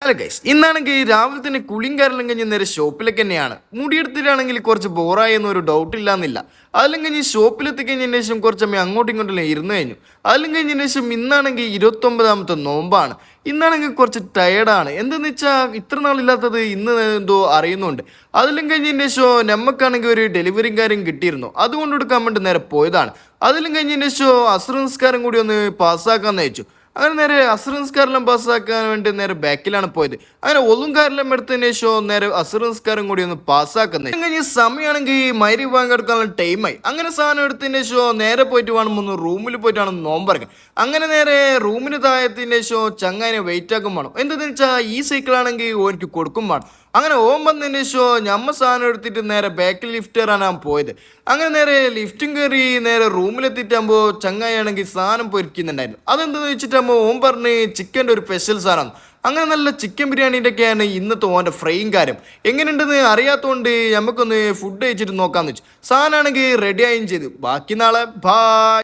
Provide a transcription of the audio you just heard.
Hello guys, ഇന്നാണെങ്കിൽ രാവിലെ തന്നെ കുളിയും കാരെല്ലാം കഴിഞ്ഞ് നേരെ ഷോപ്പിലേക്ക് തന്നെയാണ്. മുടിയെടുത്തിട്ടാണെങ്കിൽ കുറച്ച് ബോറായി എന്നൊരു ഡൗട്ട് ഇല്ലാന്നില്ല. അതെല്ലാം കഴിഞ്ഞ് ഷോപ്പിലെത്തി കഴിഞ്ഞതിന് ശേഷം കുറച്ച് സമയം അങ്ങോട്ടും ഇങ്ങോട്ടും ഇരുന്ന് കഴിഞ്ഞു. അതെല്ലാം കഴിഞ്ഞതിന് ശേഷം ഇന്നാണെങ്കിൽ 29ാമത്തെ നോമ്പാണ്. ഇന്നാണെങ്കിൽ കുറച്ച് ടയേർഡാണ്. എന്തെന്ന് വെച്ചാൽ ഇത്ര നാളില്ലാത്തത് ഇന്ന് എന്തോ അറിയുന്നുണ്ട്. അതെല്ലാം കഴിഞ്ഞതിന് ശേഷം നമുക്കാണെങ്കിൽ ഒരു ഡെലിവറിയും കാര്യം കിട്ടിയിരുന്നു. അതുകൊണ്ട് എടുക്കാൻ വേണ്ടി നേരെ പോയതാണ്. അതെല്ലാം കഴിഞ്ഞതിന് ശേഷം അസ്ർ നിസ്കാരം കൂടി ഒന്ന് പാസ്സാക്കാന്ന് വെച്ചു. അങ്ങനെ നേരെ അസ്ർ നിസ്കാരം പാസ്സാക്കാൻ വേണ്ടി നേരെ ബാക്കിലാണ് പോയത്. അങ്ങനെ ഒന്നും കാരെല്ലാം എടുത്തതിന് ശേഷം നേരെ അസ്ർ നിസ്കാരം കൂടി ഒന്ന് പാസ്സാക്കുന്നത്. കഴിഞ്ഞ സമയമാണെങ്കിൽ മൈരി വാങ്ങിയെടുക്കാനുള്ള ടൈമായി. അങ്ങനെ സാധനം എടുത്തതിന് ശേഷം നേരെ പോയിട്ട് വേണം ഒന്ന് റൂമിൽ പോയിട്ടാണ് നോമ്പറക്കാൻ. അങ്ങനെ നേരെ റൂമിന് താഴത്തിന് ശേഷം ചങ്ങാനെ വെയിറ്റ് ആക്കും വേണം. എന്താണെന്ന് വെച്ചാൽ ഈ സൈക്കിളാണെങ്കിൽ ഓനിക്ക് കൊടുക്കും വേണം. അങ്ങനെ ഓൻ വന്നതിന് ശേഷം ഞമ്മ സാധനം എടുത്തിട്ട് നേരെ ബാക്കിൽ ലിഫ്റ്റ് കയറാനാണ് ഞാൻ പോയത്. അങ്ങനെ നേരെ ലിഫ്റ്റും കയറി നേരെ റൂമിലെത്തിയിട്ടാകുമ്പോൾ ചങ്ങായാണെങ്കിൽ സാധനം പൊരിക്കുന്നുണ്ടായിരുന്നു. അതെന്താണെന്ന് വെച്ചിട്ടാകുമ്പോൾ ഓൻ പറഞ്ഞ് ചിക്കൻ്റെ ഒരു സ്പെഷ്യൽ സാധനം. അങ്ങനെ നല്ല ചിക്കൻ ബിരിയാണീൻ്റെ ഒക്കെയാണ് ഇന്നത്തെ ഓൻ്റെ ഫ്രൈയും കാര്യം. എങ്ങനെയുണ്ടെന്ന് അറിയാത്തതുകൊണ്ട് നമുക്കൊന്ന് ഫുഡ് കഴിച്ചിട്ട് നോക്കാമെന്ന് വെച്ചു. സാധനമാണെങ്കിൽ റെഡി ആയും ചെയ്തു. ബാക്കി നാളെ ബായ്.